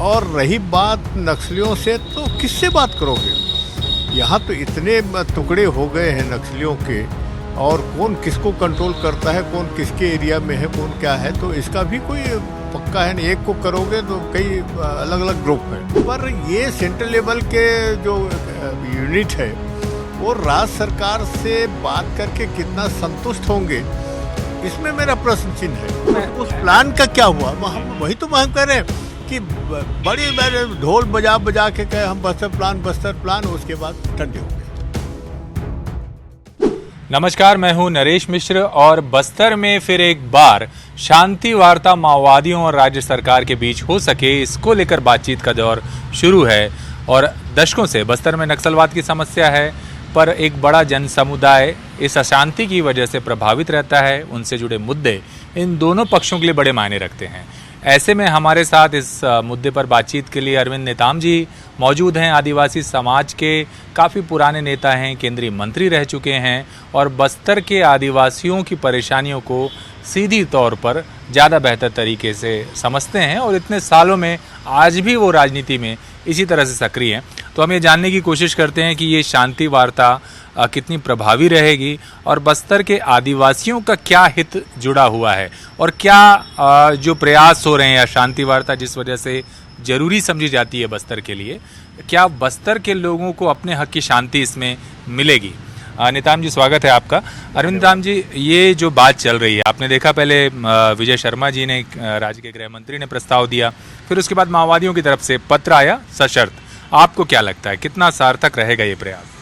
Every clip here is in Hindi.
और रही बात नक्सलियों से, तो किससे बात करोगे? यहाँ तो इतने टुकड़े हो गए हैं नक्सलियों के, और कौन किसको कंट्रोल करता है, कौन किसके एरिया में है, कौन क्या है, तो इसका भी कोई पक्का है नहीं। एक को करोगे तो कई अलग अलग ग्रुप हैं। पर ये सेंट्रल लेवल के जो यूनिट है वो राज्य सरकार से बात करके कितना संतुष्ट होंगे, इसमें मेरा प्रश्न चिन्ह है। उस प्लान का क्या हुआ? वही तो हम कह रहे हैं कि बड़ी ढोल बजा के कहे हम बस्तर प्लान, उसके बाद ठंडे हो गए। नमस्कार, मैं हूं नरेश मिश्र और बस्तर में फिर एक बार शांति वार्ता माओवादियों और राज्य सरकार के बीच हो सके, इसको लेकर बातचीत का दौर शुरू है। और दशकों से बस्तर में नक्सलवाद की समस्या है, पर एक बड़ा जन समुदाय इस अशांति की वजह से प्रभावित रहता है। उनसे जुड़े मुद्दे इन दोनों पक्षों के लिए बड़े मायने रखते हैं। ऐसे में हमारे साथ इस मुद्दे पर बातचीत के लिए अरविंद नेताम जी मौजूद हैं। आदिवासी समाज के काफ़ी पुराने नेता हैं, केंद्रीय मंत्री रह चुके हैं और बस्तर के आदिवासियों की परेशानियों को सीधी तौर पर ज़्यादा बेहतर तरीके से समझते हैं और इतने सालों में आज भी वो राजनीति में इसी तरह से सक्रिय हैं। तो हम ये जानने की कोशिश करते हैं कि ये शांति वार्ता कितनी प्रभावी रहेगी और बस्तर के आदिवासियों का क्या हित जुड़ा हुआ है, और क्या जो प्रयास हो रहे हैं या शांति वार्ता जिस वजह से जरूरी समझी जाती है बस्तर के लिए, क्या बस्तर के लोगों को अपने हक की शांति इसमें मिलेगी। नेताम जी, स्वागत है आपका। अरविंद नेताम जी, ये जो बात चल रही है, आपने देखा पहले विजय शर्मा जी ने, राज्य के गृह मंत्री ने प्रस्ताव दिया, फिर उसके बाद माओवादियों की तरफ से पत्र आया सशर्त। आपको क्या लगता है कितना सार्थक रहेगा ये प्रयास?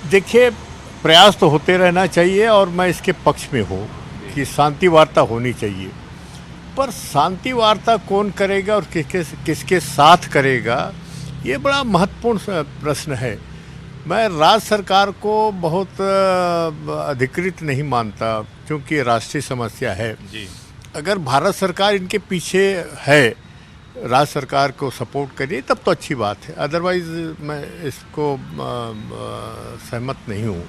देखिए, प्रयास तो होते रहना चाहिए और मैं इसके पक्ष में हूँ कि शांति वार्ता होनी चाहिए। पर शांति वार्ता कौन करेगा और किसके साथ करेगा, ये बड़ा महत्वपूर्ण प्रश्न है। मैं राज्य सरकार को बहुत अधिकृत नहीं मानता, क्योंकि राष्ट्रीय समस्या है जी। अगर भारत सरकार इनके पीछे है, राज्य सरकार को सपोर्ट करिए, तब तो अच्छी बात है। अदरवाइज मैं इसको सहमत नहीं हूँ,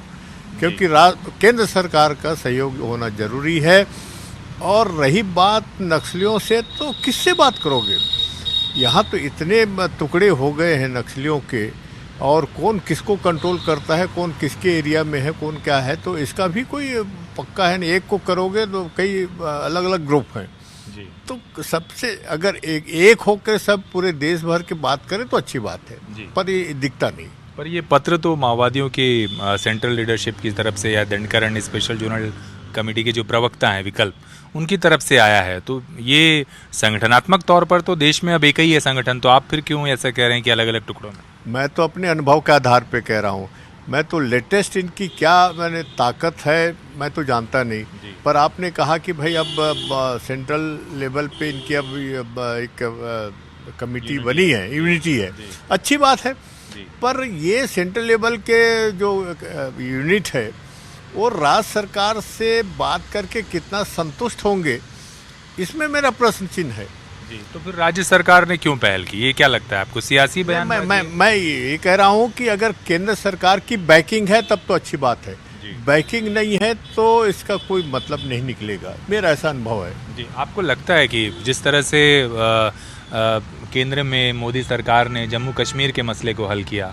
क्योंकि केंद्र सरकार का सहयोग होना जरूरी है। और रही बात नक्सलियों से, तो किससे बात करोगे? यहाँ तो इतने टुकड़े हो गए हैं नक्सलियों के, और कौन किसको कंट्रोल करता है, कौन किसके एरिया में है, कौन क्या है, तो इसका भी कोई पक्का है नहीं। एक को करोगे तो कई अलग अलग ग्रुप हैं जी। तो सबसे अगर एक होकर सब पूरे देश भर की बात करें तो अच्छी बात है जी। पर ये दिखता नहीं। पर ये पत्र तो माओवादियों की सेंट्रल लीडरशिप की तरफ से या दंडकरण स्पेशल जोनल कमेटी के जो प्रवक्ता हैं विकल्प, उनकी तरफ से आया है। तो ये संगठनात्मक तौर पर तो देश में अब एक ही है संगठन, तो आप फिर क्यों ऐसा कह रहे हैं कि अलग अलग टुकड़ों में? मैं तो अपने अनुभव के आधार पे कह रहा हूँ। मैं तो लेटेस्ट इनकी क्या ताकत है मैं तो जानता नहीं, पर आपने कहा कि भाई अब सेंट्रल लेवल पे इनकी अब एक कमेटी बनी है, यूनिटी है, अच्छी बात है। पर ये सेंट्रल लेवल के जो यूनिट है वो राज्य सरकार से बात करके कितना संतुष्ट होंगे, इसमें मेरा प्रश्न चिन्ह है जी। तो फिर राज्य सरकार ने क्यों पहल की, ये क्या लगता है आपको? सियासी बयान? मैं ये कह रहा हूँ कि अगर केंद्र सरकार की बैकिंग है तब तो अच्छी बात है, बैकिंग नहीं है तो इसका कोई मतलब नहीं निकलेगा, मेरा ऐसा अनुभव है जी। आपको लगता है कि जिस तरह से केंद्र में मोदी सरकार ने जम्मू कश्मीर के मसले को हल किया,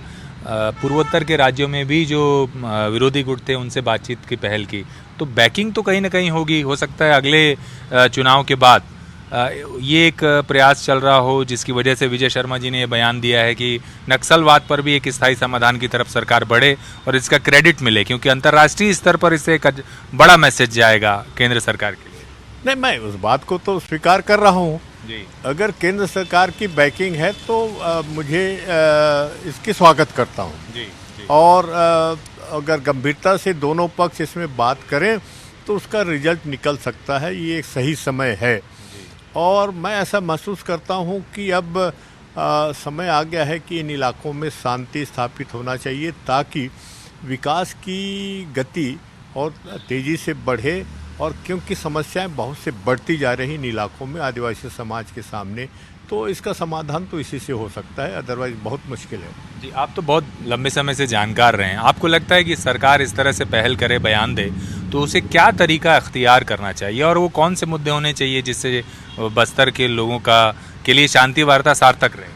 पूर्वोत्तर के राज्यों में भी जो विरोधी गुट थे उनसे बातचीत की पहल की, तो बैकिंग तो कहीं ना कहीं होगी। हो सकता है अगले चुनाव के बाद ये एक प्रयास चल रहा हो, जिसकी वजह से विजय शर्मा जी ने ये बयान दिया है कि नक्सलवाद पर भी एक स्थायी समाधान की तरफ सरकार बढ़े और इसका क्रेडिट मिले, क्योंकि अंतर्राष्ट्रीय स्तर पर इससे एक बड़ा मैसेज जाएगा केंद्र सरकार के लिए। नहीं, मैं उस बात को तो स्वीकार कर रहा हूँ जी। अगर केंद्र सरकार की बैकिंग है तो मुझे इसकी स्वागत करता हूँ जी। और अगर गंभीरता से दोनों पक्ष इसमें बात करें तो उसका रिजल्ट निकल सकता है। ये एक सही समय है और मैं ऐसा महसूस करता हूँ कि अब समय आ गया है कि इन इलाकों में शांति स्थापित होना चाहिए, ताकि विकास की गति और तेज़ी से बढ़े। और क्योंकि समस्याएं बहुत से बढ़ती जा रही इन इलाकों में आदिवासी समाज के सामने, तो इसका समाधान तो इसी से हो सकता है, अदरवाइज बहुत मुश्किल है जी। आप तो बहुत लंबे समय से जानकार रहे हैं, आपको लगता है कि सरकार इस तरह से पहल करे, बयान दे, तो उसे क्या तरीका अख्तियार करना चाहिए और वो कौन से मुद्दे होने चाहिए जिससे बस्तर के लोगों का के लिए शांति वार्ता सार्थक रहे?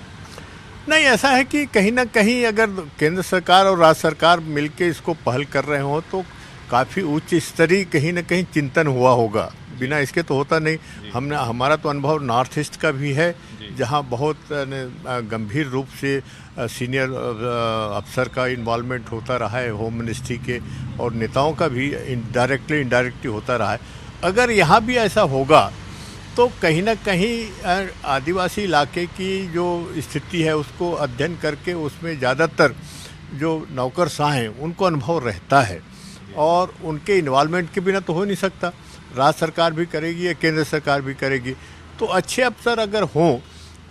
नहीं, ऐसा है कि कहीं ना कहीं अगर केंद्र सरकार और राज्य सरकार मिलके इसको पहल कर रहे हो तो काफ़ी उच्च स्तरीय कहीं ना कहीं चिंतन हुआ होगा, बिना इसके तो होता नहीं। हमारा तो अनुभव नॉर्थ ईस्ट का भी है, जहां बहुत गंभीर रूप से सीनियर अफसर का इन्वॉल्वमेंट होता रहा है, होम मिनिस्ट्री के और नेताओं का भी इनडायरेक्टली होता रहा है। अगर यहाँ भी ऐसा होगा तो कहीं ना कहीं आदिवासी इलाके की जो स्थिति है उसको अध्ययन करके उसमें ज़्यादातर जो नौकरशाह हैं उनको अनुभव रहता है, और उनके इन्वॉल्वमेंट के बिना तो हो नहीं सकता। राज्य सरकार भी करेगी या केंद्र सरकार भी करेगी, तो अच्छे अफसर अगर हों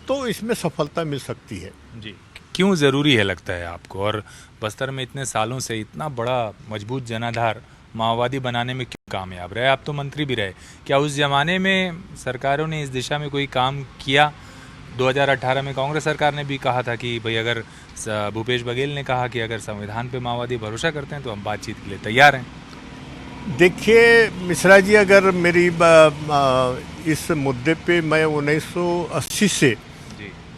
तो इसमें सफलता मिल सकती है। जी, क्यों ज़रूरी है लगता है आपको? और बस्तर में इतने सालों से इतना बड़ा मजबूत जनाधार माओवादी बनाने में क्यों कामयाब रहे? आप तो मंत्री भी रहे, क्या उस जमाने में सरकारों ने इस दिशा में कोई काम किया? 2018 में कांग्रेस सरकार ने भी कहा था कि भाई अगर भूपेश बघेल ने कहा कि अगर संविधान पे माओवादी भरोसा करते हैं तो हम बातचीत के लिए तैयार हैं। देखिए मिश्रा जी, अगर मेरी इस मुद्दे पे मैं 1980 से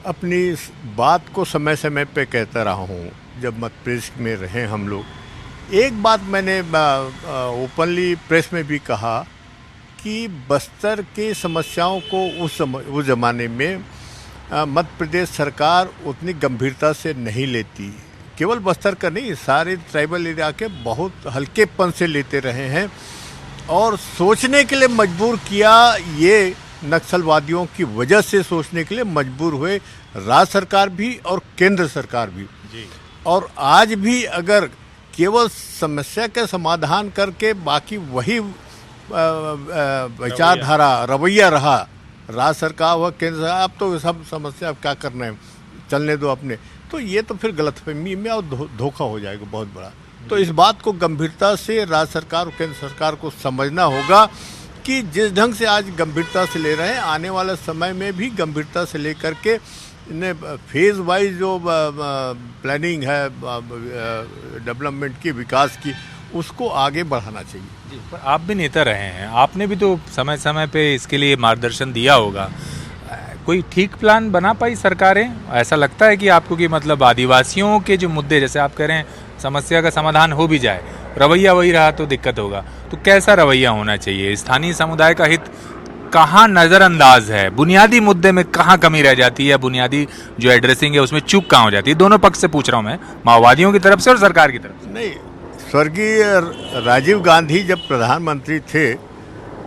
अपनी इस बात को समय समय पे कहता रहा हूँ, जब मध्य प्रदेश में रहे हम लोग। एक बात मैंने ओपनली प्रेस में भी कहा कि बस्तर की समस्याओं को उस ज़माने में मध्य प्रदेश सरकार उतनी गंभीरता से नहीं लेती। केवल बस्तर का नहीं, सारे ट्राइबल एरिया के बहुत हल्केपन से लेते रहे हैं और सोचने के लिए मजबूर किया। ये नक्सलवादियों की वजह से सोचने के लिए मजबूर हुए राज्य सरकार भी और केंद्र सरकार भी जी। और आज भी अगर केवल समस्या का समाधान करके बाकी वही विचारधारा रवैया रहा राज्य सरकार व केंद्र सरकार, अब तो सब समस्या अब क्या करना है, चलने दो अपने, तो ये तो फिर गलतफहमी में और धोखा हो जाएगा बहुत बड़ा। तो इस बात को गंभीरता से राज्य सरकार और केंद्र सरकार को समझना होगा कि जिस ढंग से आज गंभीरता से ले रहे हैं, आने वाले समय में भी गंभीरता से लेकर के इन्हें फेज वाइज जो प्लानिंग है डेवलपमेंट की, विकास की, उसको आगे बढ़ाना चाहिए। जी, पर आप भी नेता रहे हैं, आपने भी तो समय समय पे इसके लिए मार्गदर्शन दिया होगा। कोई ठीक प्लान बना पाई सरकारें? ऐसा लगता है कि आपको कि मतलब आदिवासियों के जो मुद्दे, जैसे आप कह रहे हैं, समस्या का समाधान हो भी जाए, रवैया वही रहा तो दिक्कत होगा, तो कैसा रवैया होना चाहिए? स्थानीय समुदाय का हित कहाँ नज़रअंदाज है? बुनियादी मुद्दे में कहाँ कमी रह जाती है? बुनियादी जो एड्रेसिंग है उसमें चूक कहाँ हो जाती है? दोनों पक्ष से पूछ रहा हूँ मैं, माओवादियों की तरफ से और सरकार की तरफ से। नहीं, स्वर्गीय राजीव गांधी जब प्रधानमंत्री थे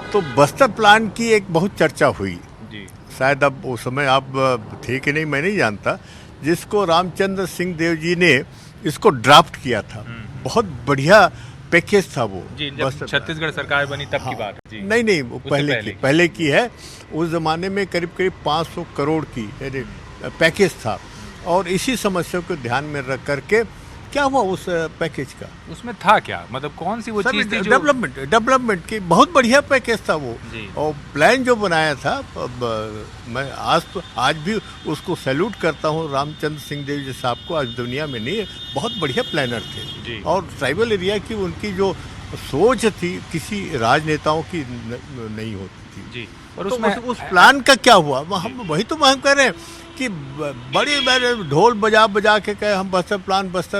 तो बस्तर प्लान की एक बहुत चर्चा हुई जी। शायद अब उस समय आप थे कि नहीं मैं नहीं जानता, जिसको रामचंद्र सिंह देव जी ने इसको ड्राफ्ट किया था। बहुत बढ़िया पैकेज था वो जी। जब छत्तीसगढ़ सरकार बनी तब की बात है जी। नहीं, वो पहले की है। उस जमाने में करीब 500 करोड़ की पैकेज था, और इसी समस्या को ध्यान में रख करके क्या हुआ उस पैकेज का? उसमें था क्या, मतलब कौन सी वो चीज थी? डेवलपमेंट की बहुत बढ़िया पैकेज था वो, और प्लान जो बनाया था, मैं आज भी उसको सैल्यूट करता हूँ रामचंद्र सिंह देव जी साहब को। आज दुनिया में नहीं है, बहुत बढ़िया प्लानर थे। और ट्राइबल एरिया की उनकी जो सोच थी किसी राजनेताओं की नहीं होती थी जी। और तो उस प्लान का क्या हुआ? हम वही तो हम कह रहे हैं कि बड़े ढोल बजा के कहे हम बस्तर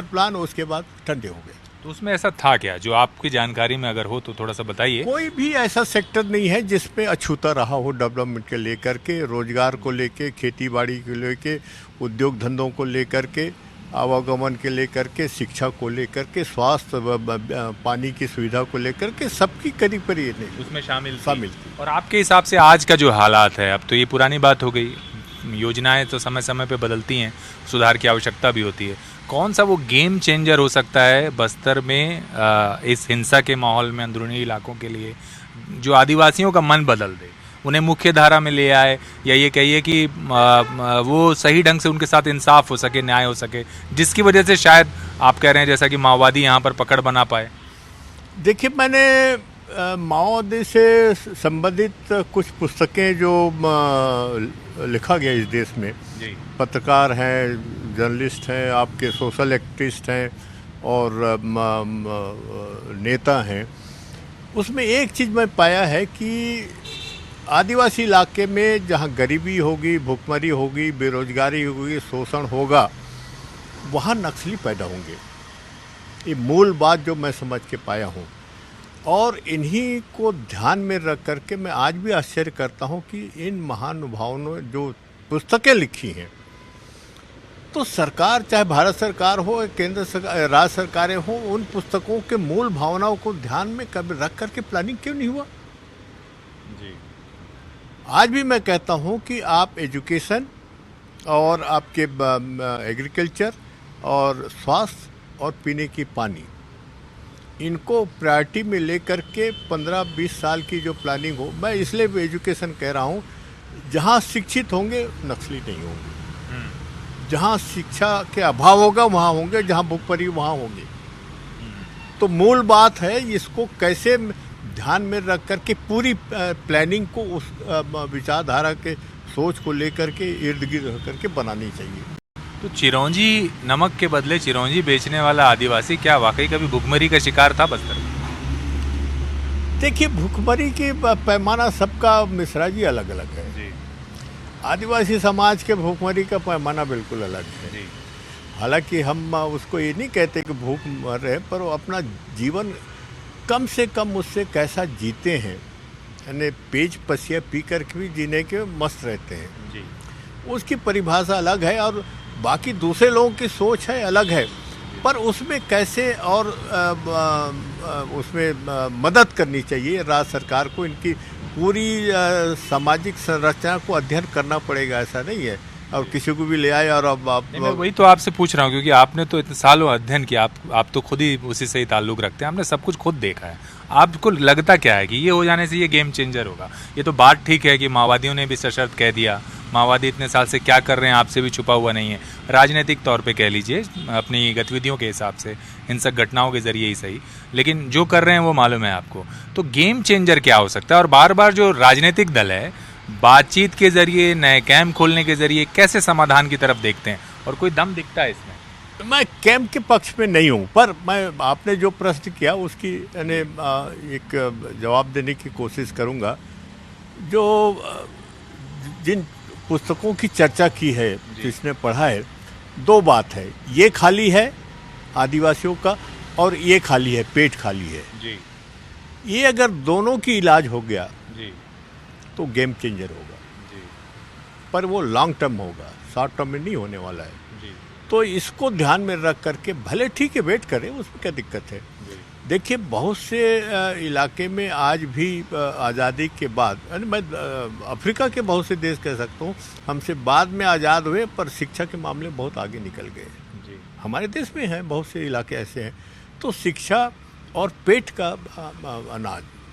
प्लान, उसके बाद ठंडे हो गए। तो उसमें ऐसा था क्या जो आपकी जानकारी में अगर हो तो थोड़ा सा बताइए। कोई भी ऐसा सेक्टर नहीं है जिसमें अछूता रहा हो डेवलपमेंट के लेकर के, रोजगार को लेके, खेती बाड़ी को लेके, उद्योग धंधों को लेकर के, आवागमन के लेकर के, शिक्षा को लेकर के, स्वास्थ्य पानी की सुविधा को लेकर के, सबकी करीब उसमें शामिल थी। और आपके हिसाब से आज का जो हालात है, अब तो ये पुरानी बात हो गई, योजनाएं तो समय समय पे बदलती हैं, सुधार की आवश्यकता भी होती है। कौन सा वो गेम चेंजर हो सकता है बस्तर में इस हिंसा के माहौल में, अंदरूनी इलाकों के लिए, जो आदिवासियों का मन बदल दे, उन्हें मुख्य धारा में ले आए, या ये कहिए कि वो सही ढंग से उनके साथ इंसाफ हो सके, न्याय हो सके, जिसकी वजह से शायद आप कह रहे हैं जैसा कि माओवादी यहाँ पर पकड़ बना पाए? देखिए, मैंने माओवादी से संबंधित कुछ पुस्तकें जो लिखा गया इस देश में, पत्रकार हैं, जर्नलिस्ट हैं, आपके सोशल एक्टिविस्ट हैं और नेता हैं, उसमें एक चीज़ मैं पाया है कि आदिवासी इलाके में जहाँ गरीबी होगी, भुखमरी होगी, बेरोजगारी होगी, शोषण होगा, वहाँ नक्सली पैदा होंगे। ये मूल बात जो मैं समझ के पाया हूँ, और इन्हीं को ध्यान में रख करके मैं आज भी आश्चर्य करता हूँ कि इन महानुभावों ने जो पुस्तकें लिखी हैं, तो सरकार, चाहे भारत सरकार हो, केंद्र सरकार, राज्य सरकारें हो, उन पुस्तकों के मूल भावनाओं को ध्यान में कभी रख करके प्लानिंग क्यों नहीं हुआ? जी। आज भी मैं कहता हूँ कि आप एजुकेशन और आपके एग्रीकल्चर और स्वास्थ्य और पीने की पानी, इनको प्रायोरिटी में लेकर के 15-20 साल की जो प्लानिंग हो, मैं इसलिए एजुकेशन कह रहा हूँ, जहाँ शिक्षित होंगे नक्सली नहीं होंगे, जहाँ शिक्षा के अभाव होगा वहाँ होंगे, जहाँ भुखमरी वहाँ होंगे। तो मूल बात है, इसको कैसे ध्यान में रख करके पूरी प्लानिंग को उस विचारधारा के सोच को लेकर के इर्द गिर्द रख करके बनानी चाहिए। तो चिरौंजी, नमक के बदले चिरौंजी बेचने वाला आदिवासी क्या वाकई कभी भुखमरी का शिकार था बस्तर में? देखिए, भुखमरी की पैमाना सबका मिश्रा जी अलग अलग है जी। आदिवासी समाज के भूखमरी का पैमाना बिल्कुल अलग है जी। हालांकि हम उसको ये नहीं कहते कि भूख मर रहे, पर वो अपना जीवन कम से कम उससे कैसा जीते हैं, यानी पेज पसिया पी कर के भी जीने के मस्त रहते हैं जी। उसकी परिभाषा अलग है, और बाकी दूसरे लोगों की सोच है अलग है, पर उसमें कैसे और उसमें मदद करनी चाहिए राज्य सरकार को। इनकी पूरी सामाजिक संरचना को अध्ययन करना पड़ेगा, ऐसा नहीं है और किसी को भी ले आए और अब आप। मैं वही तो आपसे पूछ रहा हूँ, क्योंकि आपने तो इतने सालों अध्ययन किया, आप तो खुद ही उसी से ही ताल्लुक रखते हैं, आपने सब कुछ खुद देखा है। आपको लगता क्या है कि ये हो जाने से ये गेम चेंजर होगा? ये तो बात ठीक है कि माओवादियों ने भी सशर्त कह दिया, माओवादी इतने साल से क्या कर रहे हैं आपसे भी छुपा हुआ नहीं है, राजनीतिक तौर पे कह लीजिए, अपनी गतिविधियों के हिसाब से, हिंसक घटनाओं के जरिए ही सही, लेकिन जो कर रहे हैं वो मालूम है आपको। तो गेम चेंजर क्या हो सकता है? और बार बार जो राजनीतिक दल है बातचीत के जरिए, नए कैंप खोलने के जरिए कैसे समाधान की तरफ देखते हैं, और कोई दम दिखता है इसमें? मैं कैंप के पक्ष में नहीं हूँ, पर मैं आपने जो प्रश्न किया उसकी यानी एक जवाब देने की कोशिश करूँगा। जो जिन पुस्तकों की चर्चा की है, जिसने पढ़ा है, दो बात है, ये खाली है आदिवासियों का और ये खाली है, पेट खाली है जी। ये अगर दोनों की इलाज हो गया जी। तो गेम चेंजर होगा जी। पर वो लॉन्ग टर्म होगा, शॉर्ट टर्म में नहीं होने वाला है। जी। तो इसको ध्यान में रख करके भले ठीक है वेट करें, उसमें क्या दिक्कत है। देखिए, बहुत से इलाके में आज भी आज़ादी के बाद, मैं अफ्रीका के बहुत से देश कह सकता हूँ, हमसे बाद में आज़ाद हुए पर शिक्षा के मामले में बहुत आगे निकल गए। हमारे देश में हैं बहुत से इलाके ऐसे हैं। तो शिक्षा और पेट का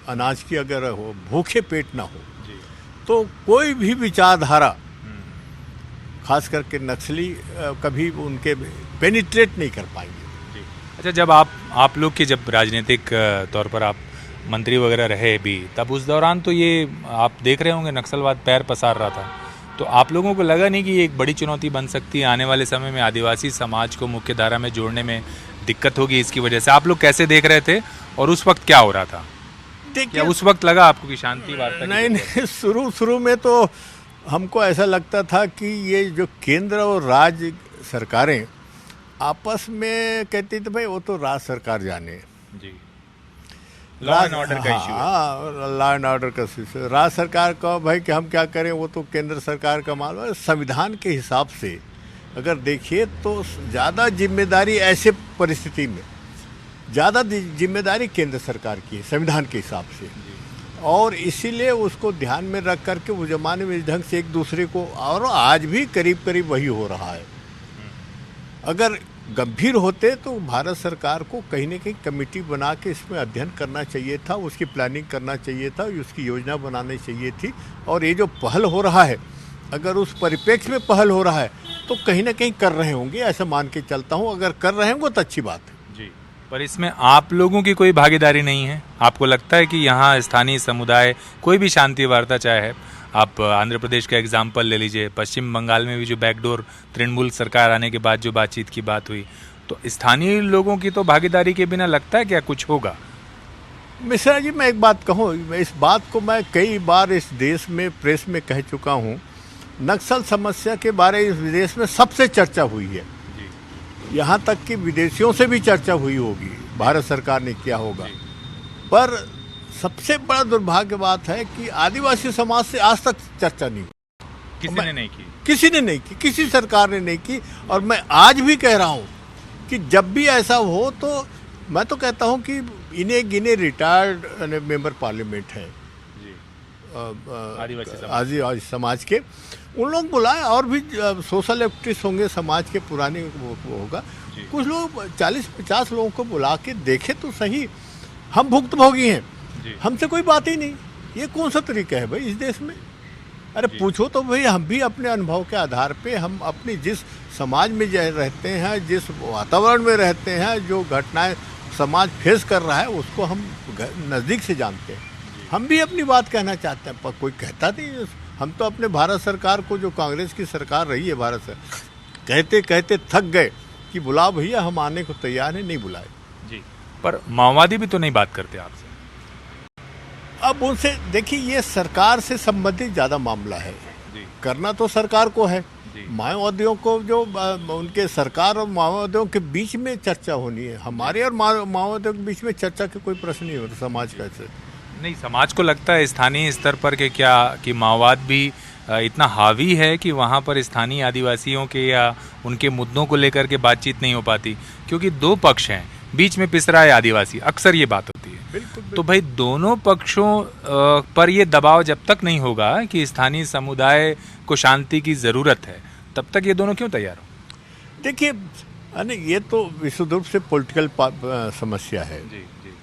अनाज की अगर हो, भूखे पेट ना हो, तो कोई भी विचारधारा, खास करके नक्सली, कभी उनके पेनिट्रेट नहीं कर पाएंगे। अच्छा, जब आप लोग के जब राजनीतिक तौर पर आप मंत्री वगैरह रहे भी, तब उस दौरान तो ये आप देख रहे होंगे नक्सलवाद पैर पसार रहा था, तो आप लोगों को लगा नहीं कि ये एक बड़ी चुनौती बन सकती है आने वाले समय में, आदिवासी समाज को मुख्य धारा में जोड़ने में दिक्कत होगी इसकी वजह से? आप लोग कैसे देख रहे थे और उस वक्त क्या हो रहा था? क्या उस वक्त लगा आपको कि शांति वार्ता? नहीं, शुरू में तो हमको ऐसा लगता था कि ये जो केंद्र और राज्य सरकारें आपस में कहती थी भाई वो तो राज्य सरकार जाने जी, लॉ एंड ऑर्डर का इशू है। हाँ, लॉ एंड ऑर्डर का इशू, राज्य सरकार का भाई कि हम क्या करें, वो तो केंद्र सरकार का मामला है। संविधान के हिसाब से अगर देखिए तो ज़्यादा जिम्मेदारी ऐसे परिस्थिति में ज़्यादा जिम्मेदारी केंद्र सरकार की है संविधान के हिसाब से, और इसीलिए उसको ध्यान में रख करके उस जमाने में इस ढंग से एक दूसरे को, और आज भी करीब करीब वही हो रहा है। अगर गंभीर होते तो भारत सरकार को कहीं न कहीं कमेटी बना के इसमें अध्ययन करना चाहिए था, उसकी प्लानिंग करना चाहिए था, उसकी योजना बनानी चाहिए थी। और ये जो पहल हो रहा है, अगर उस परिप्रेक्ष्य में पहल हो रहा है तो कहीं ना कहीं कर रहे होंगे, ऐसा मान के चलता हूँ। अगर कर रहे होंगे तो अच्छी बात है जी। पर इसमें आप लोगों की कोई भागीदारी नहीं है? आपको लगता है कि यहाँ स्थानीय समुदाय कोई भी शांति वार्ता, चाहे है, आप आंध्र प्रदेश का एग्जाम्पल ले लीजिए, पश्चिम बंगाल में भी जो बैकडोर तृणमूल सरकार आने के बाद जो बातचीत की बात हुई, तो स्थानीय लोगों की तो भागीदारी के बिना लगता है क्या कुछ होगा? मिश्रा जी, मैं एक बात कहूँ, इस बात को मैं कई बार इस देश में प्रेस में कह चुका हूँ। नक्सल समस्या के बारे में इस विदेश में सबसे चर्चा हुई है, यहाँ तक कि विदेशियों से भी चर्चा हुई होगी, भारत सरकार ने किया होगा। पर सबसे बड़ा दुर्भाग्य बात है कि आदिवासी समाज से आज तक चर्चा नहीं हुई। किसी ने नहीं की, किसी ने नहीं की, किसी सरकार ने नहीं की। और मैं आज भी कह रहा हूँ कि जब भी ऐसा हो तो मैं तो कहता हूँ कि इन्हें गिने रिटायर्ड मेंबर पार्लियामेंट हैं आदिवासी समाज के, उन लोग बुलाए, और भी सोशल एक्टिविस्ट होंगे समाज के पुराने, वो होगा, कुछ लोग 40-50 लोगों को बुला के देखे तो सही। हम भुक्तभोगी हैं, हमसे कोई बात ही नहीं। ये कौन सा तरीका है भाई इस देश में? अरे पूछो तो भाई, हम भी अपने अनुभव के आधार पे, हम अपनी जिस समाज में रहते हैं, जिस वातावरण में रहते हैं, जो घटनाएं समाज फेस कर रहा है उसको हम नज़दीक से जानते हैं। हम भी अपनी बात कहना चाहते हैं, पर कोई कहता नहीं। हम तो अपने भारत सरकार को, जो कांग्रेस की सरकार रही है भारत से, कहते कहते थक गए कि बुलाओ भैया, हम आने को तैयार हैं, नहीं बुलाए जी। पर माओवादी भी तो नहीं बात करते आपसे। अब उनसे देखिए, ये सरकार से संबंधित ज़्यादा मामला है जी। करना तो सरकार को है। माओवादियों को जो उनके सरकार और माओवादियों के बीच में चर्चा होनी है, हमारे और माओवादियों के बीच में चर्चा के कोई प्रश्न नहीं होता। समाज कैसे नहीं, समाज को लगता है स्थानीय स्तर पर कि माओवाद भी इतना हावी है कि वहाँ पर स्थानीय आदिवासियों के या उनके मुद्दों को लेकर के बातचीत नहीं हो पाती, क्योंकि दो पक्ष हैं, बीच में पिस रहा है आदिवासी। अक्सर ये बात होती है। बिल्कुल। तो भाई दोनों पक्षों पर ये दबाव जब तक नहीं होगा कि स्थानीय समुदाय को शांति की ज़रूरत है, तब तक ये दोनों क्यों तैयार हो? देखिए, ये तो विशुद्ध रूप से पॉलिटिकल समस्या है,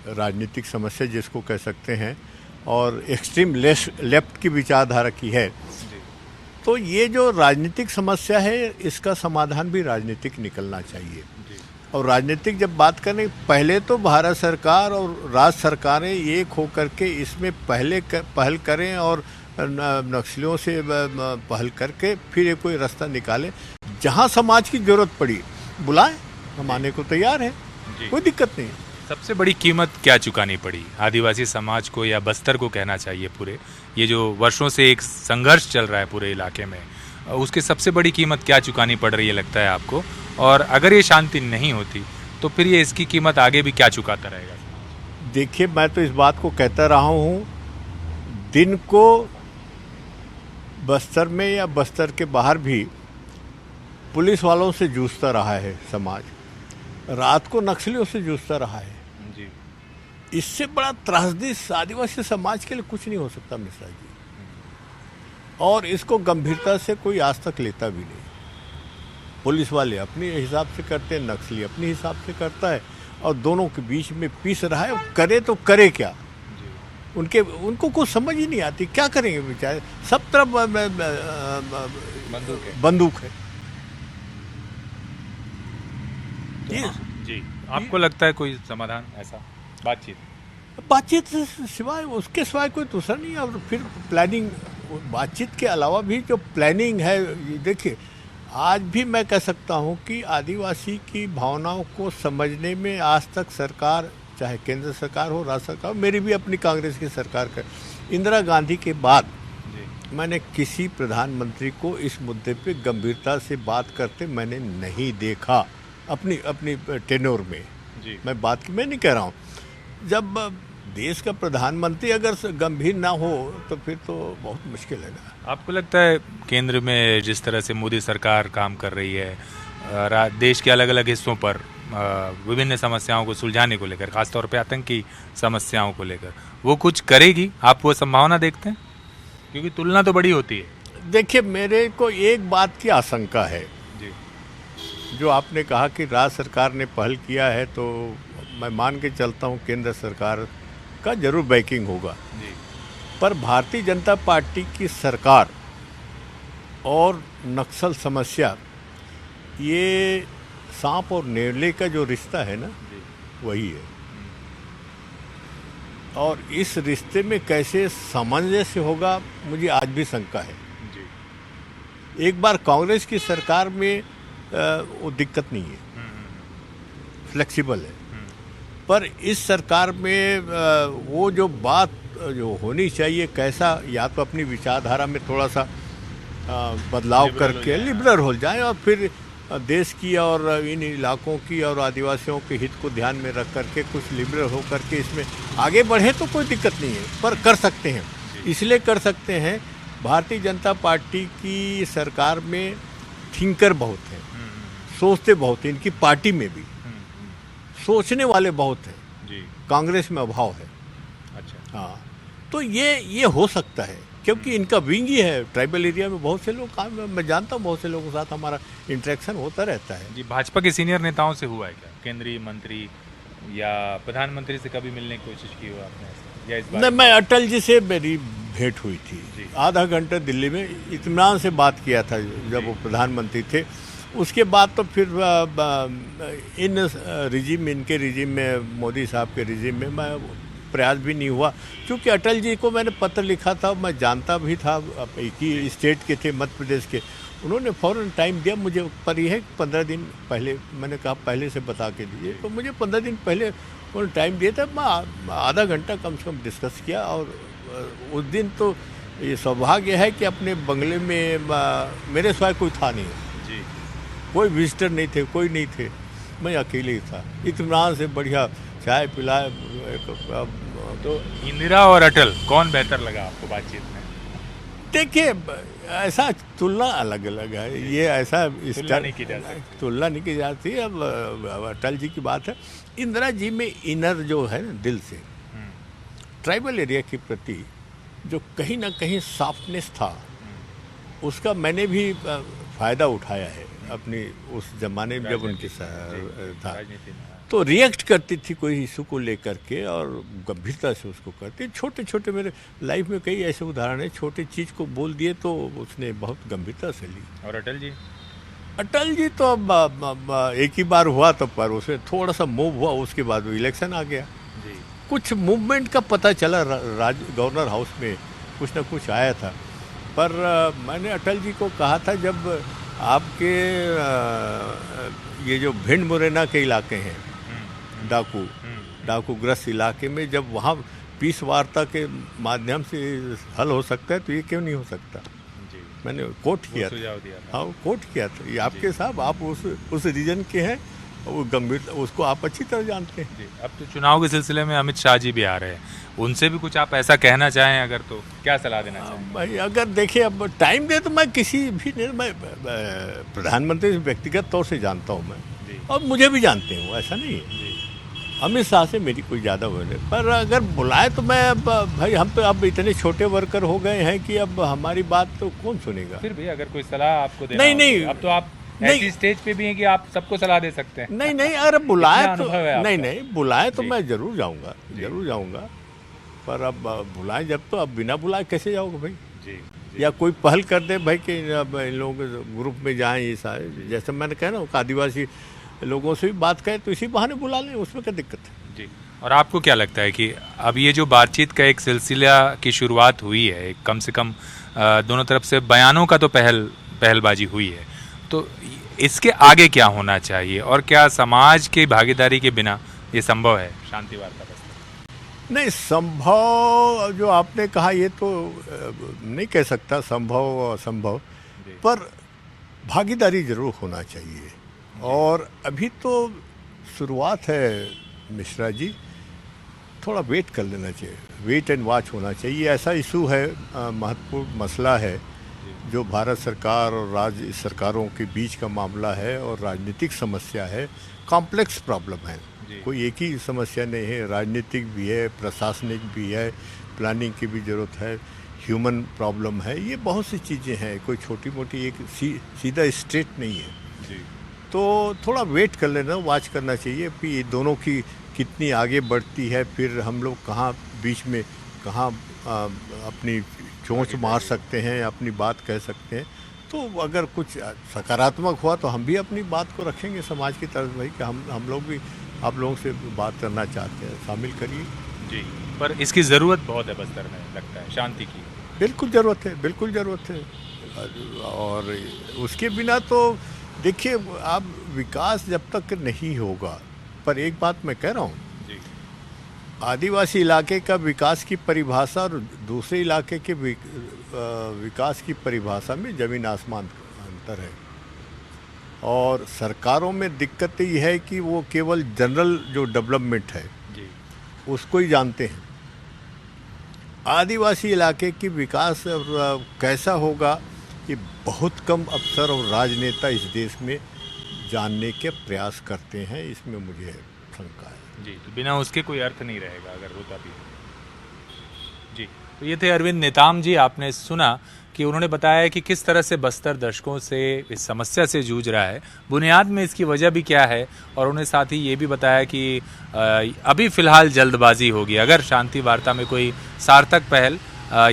राजनीतिक समस्या जिसको कह सकते हैं, और एक्सट्रीम लेफ्ट की विचारधारा की है। तो ये जो राजनीतिक समस्या है, इसका समाधान भी राजनीतिक निकलना चाहिए। और राजनीतिक जब बात करें, पहले तो भारत सरकार और राज्य सरकारें एक होकर के इसमें पहल करें और नक्सलियों से पहल करके फिर कोई रास्ता निकालें। जहां समाज की जरूरत पड़ी बुलाएं, हम आने को तैयार हैं, कोई दिक्कत नहीं। सबसे बड़ी कीमत क्या चुकानी पड़ी आदिवासी समाज को, या बस्तर को कहना चाहिए पूरे, ये जो वर्षों से एक संघर्ष चल रहा है पूरे इलाके में, उसकी सबसे बड़ी कीमत क्या चुकानी पड़ रही है लगता है आपको? और अगर ये शांति नहीं होती तो फिर ये इसकी कीमत आगे भी क्या चुकाता रहेगा? देखिए, मैं तो इस बात को कहता रहा हूँ, दिन को बस्तर में या बस्तर के बाहर भी पुलिस वालों से जूझता रहा है समाज, रात को नक्सलियों से जूझता रहा है जी। इससे बड़ा त्रासदी आदिवासी समाज के लिए कुछ नहीं हो सकता मिश्रा जी। और इसको गंभीरता से कोई आज तक लेता भी नहीं। पुलिस वाले अपने हिसाब से करते हैं, नक्सली अपने हिसाब से करता है, और दोनों के बीच में पीस रहा है। करे तो करे क्या? उनको कुछ समझ ही नहीं आती, क्या करेंगे बेचारे? सब तरफ बंदूक है जी। आपको लगता है कोई समाधान ऐसा? बातचीत सिवाय उसके सिवाय कोई दूसरा नहीं है। और फिर प्लानिंग, बातचीत के अलावा भी जो प्लानिंग है, देखिए आज भी मैं कह सकता हूँ कि आदिवासी की भावनाओं को समझने में आज तक सरकार, चाहे केंद्र सरकार हो, राज्य सरकार हो, मेरी भी अपनी कांग्रेस की सरकार का, इंदिरा गांधी के बाद मैंने किसी प्रधानमंत्री को इस मुद्दे पे गंभीरता से बात करते मैंने नहीं देखा अपनी टेन्योर में। मैं नहीं कह रहा हूँ, जब देश का प्रधानमंत्री अगर गंभीर ना हो तो फिर तो बहुत मुश्किल है ना। आपको लगता है केंद्र में जिस तरह से मोदी सरकार काम कर रही है, देश के अलग अलग हिस्सों पर विभिन्न समस्याओं को सुलझाने को लेकर, खासतौर पे आतंकी समस्याओं को लेकर, वो कुछ करेगी? आप वो संभावना देखते हैं? क्योंकि तुलना तो बड़ी होती है। देखिए, मेरे को एक बात की आशंका है जी। जो आपने कहा कि राज्य सरकार ने पहल किया है, तो मैं मान के चलता हूँ केंद्र सरकार का जरूर बैकिंग होगा जी। पर भारतीय जनता पार्टी की सरकार और नक्सल समस्या, ये सांप और नेवले का जो रिश्ता है ना, वही है। और इस रिश्ते में कैसे सामंजस्य होगा, मुझे आज भी शंका है जी। एक बार कांग्रेस की सरकार में वो दिक्कत नहीं है, फ्लेक्सिबल है। पर इस सरकार में वो जो बात जो होनी चाहिए, कैसा या तो अपनी विचारधारा में थोड़ा सा बदलाव करके लिबरल हो जाए और फिर देश की और इन इलाकों की और आदिवासियों के हित को ध्यान में रख करके कुछ लिबरल हो करके इसमें आगे बढ़े तो कोई दिक्कत नहीं है, पर कर सकते हैं। इसलिए कर सकते हैं, भारतीय जनता पार्टी की सरकार में थिंकर बहुत हैं, सोचते बहुत हैं, इनकी पार्टी में भी सोचने वाले बहुत हैं जी। कांग्रेस में अभाव है। अच्छा। हाँ, तो ये हो सकता है क्योंकि इनका विंग ही है। ट्राइबल एरिया में बहुत से लोग काम, मैं जानता हूँ बहुत से लोगों के साथ हमारा इंटरेक्शन होता रहता है। जी, भाजपा के सीनियर नेताओं से हुआ है क्या, केंद्रीय मंत्री या प्रधानमंत्री से कभी मिलने की कोशिश की हो आपने ऐसे? या इस बार नहीं, मैं अटल जी से मेरी भेंट हुई थी, जी। आधा घंटा दिल्ली में इत्मीनान से बात किया था जब वो प्रधानमंत्री थे। उसके बाद तो फिर इनके रिजीम में, मोदी साहब के रिजीम में मैं प्रयास भी नहीं हुआ, क्योंकि अटल जी को मैंने पत्र लिखा था, मैं जानता भी था, एक ही स्टेट के थे, मध्य प्रदेश के। उन्होंने फ़ौरन टाइम दिया मुझे, पर यह 15 दिन पहले, मैंने कहा पहले से बता के दीजिए, तो मुझे 15 दिन पहले उन्होंने टाइम दिया था। मैं आधा घंटा कम से कम डिस्कस किया और उस दिन तो ये सौभाग्य है कि अपने बंगले में मेरे सिवाय कोई था नहीं जी। कोई विजिटर नहीं थे, कोई नहीं थे, मैं अकेले ही था। इत्मीनान से बढ़िया चाय पिलाए। तो इंदिरा और अटल कौन बेहतर लगा आपको बातचीत में? देखिए, ऐसा तुलना अलग अलग है, ये ऐसा तुलना नहीं की जा सकती। तुलना नहीं की जाती। अब अटल जी की बात है, इंदिरा जी में इनर जो है ना, दिल से ट्राइबल एरिया के प्रति जो कहीं ना कहीं सॉफ्टनेस था, उसका मैंने भी फ़ायदा उठाया है अपनी उस जमाने में जब उनके था। तो रिएक्ट करती थी कोई इशू को लेकर के और गंभीरता से उसको करती। छोटे छोटे मेरे लाइफ में कई ऐसे उदाहरण हैं, छोटे चीज़ को बोल दिए तो उसने बहुत गंभीरता से ली। और अटल जी? अटल जी तो अब एक ही बार हुआ तो, पर उसमें थोड़ा सा मूव हुआ, उसके बाद इलेक्शन आ गया जी। कुछ मूवमेंट का पता चला, गवर्नर हाउस में कुछ ना कुछ आया था। पर मैंने अटल जी को कहा था, जब आपके ये जो भिंड मुरैना के इलाके हैं, डाकूग्रस्त इलाके में, जब वहाँ पीस वार्ता के माध्यम से हल हो सकता है तो ये क्यों नहीं हो सकता? जी। मैंने कोट किया था। हाँ, कोट किया था। ये आपके साहब, आप उस रीजन के हैं, वो गंभीर, उसको आप अच्छी तरह जानते हैं। जी। अब तो चुनाव के सिलसिले में अमित शाह जी भी आ रहे हैं, उनसे भी कुछ आप ऐसा कहना चाहें अगर, तो क्या सलाह देना चाहें? भाई, अगर देखिए, अब टाइम दे तो मैं किसी भी नहीं, मैं प्रधानमंत्री से व्यक्तिगत तौर से जानता हूँ मैं, और मुझे भी जानते हैं, वो ऐसा नहीं है। अमित शाह से मेरी कोई ज़्यादा वो नहीं, पर अगर बुलाए तो मैं, अब भाई हम तो अब इतने छोटे वर्कर हो गए हैं कि अब हमारी बात तो कौन सुनेगा। फिर भी अगर कोई सलाह आपको देना नहीं, अब तो आप ऐसी स्टेज पे भी हैं कि आप सबको सलाह दे सकते हैं। नहीं, अगर बुलाए तो नहीं, बुलाए तो जी। मैं जरूर जाऊंगा, पर अब बुलाए जब, तो अब बिना बुलाए कैसे जाओगे भाई? जी। या कोई पहल कर दे भाई कि अब इन लोगों के ग्रुप में जाएं, ये सारे, जैसे मैंने कहा ना, आदिवासी लोगों से भी बात करें तो इसी बहाने बुला लें, उसमें क्या दिक्कत है? जी। और आपको क्या लगता है कि अब ये जो बातचीत का एक सिलसिला की शुरुआत हुई है, कम से कम दोनों तरफ से बयानों का तो पहलबाजी हुई है, तो इसके आगे क्या होना चाहिए और क्या समाज की भागीदारी के बिना ये संभव है शांति वार्ता? नहीं, संभव जो आपने कहा, ये तो नहीं कह सकता संभव असंभव, पर भागीदारी जरूर होना चाहिए। और अभी तो शुरुआत है मिश्रा जी, थोड़ा वेट कर लेना चाहिए, वेट एंड वॉच होना चाहिए। ऐसा इशू है, महत्वपूर्ण मसला है, जो भारत सरकार और राज्य सरकारों के बीच का मामला है और राजनीतिक समस्या है, कॉम्प्लेक्स प्रॉब्लम है। कोई एक ही समस्या नहीं है, राजनीतिक भी है, प्रशासनिक भी है, प्लानिंग की भी ज़रूरत है, ह्यूमन प्रॉब्लम है, ये बहुत सी चीज़ें हैं, कोई छोटी मोटी एक सीधा स्ट्रेट नहीं है। जी। तो थोड़ा वेट कर लेना, वॉच करना चाहिए कि ये दोनों की कितनी आगे बढ़ती है, फिर हम लोग कहाँ बीच में कहाँ अपनी चोंच मार सकते हैं, अपनी बात कह सकते हैं। तो अगर कुछ सकारात्मक हुआ तो हम भी अपनी बात को रखेंगे समाज की तरफ, भाई कि हम लोग भी आप लोगों से बात करना चाहते हैं, शामिल करिए। जी। पर इसकी ज़रूरत बहुत है बस्तर में, लगता है, शांति की। बिल्कुल ज़रूरत है। और उसके बिना तो देखिए, आप विकास जब तक नहीं होगा, पर एक बात मैं कह रहा हूँ, आदिवासी इलाके का विकास की परिभाषा और दूसरे इलाके के विकास की परिभाषा में ज़मीन आसमान का अंतर है। और सरकारों में दिक्कत ये है कि वो केवल जनरल जो डेवलपमेंट है जी उसको ही जानते हैं। आदिवासी इलाके की विकास कैसा होगा ये बहुत कम अफसर और राजनेता इस देश में जानने के प्रयास करते हैं, इसमें मुझे शंका है। जी, तो बिना उसके कोई अर्थ नहीं रहेगा अगर होता भी है। जी, तो ये थे अरविंद नेताम जी। आपने सुना कि उन्होंने बताया कि किस तरह से बस्तर दशकों से इस समस्या से जूझ रहा है, बुनियाद में इसकी वजह भी क्या है, और उन्हें साथ ही ये भी बताया कि अभी फ़िलहाल जल्दबाजी होगी। अगर शांति वार्ता में कोई सार्थक पहल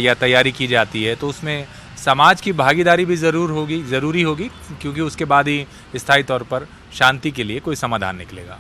या तैयारी की जाती है तो उसमें समाज की भागीदारी भी ज़रूरी होगी, क्योंकि उसके बाद ही स्थायी तौर पर शांति के लिए कोई समाधान निकलेगा।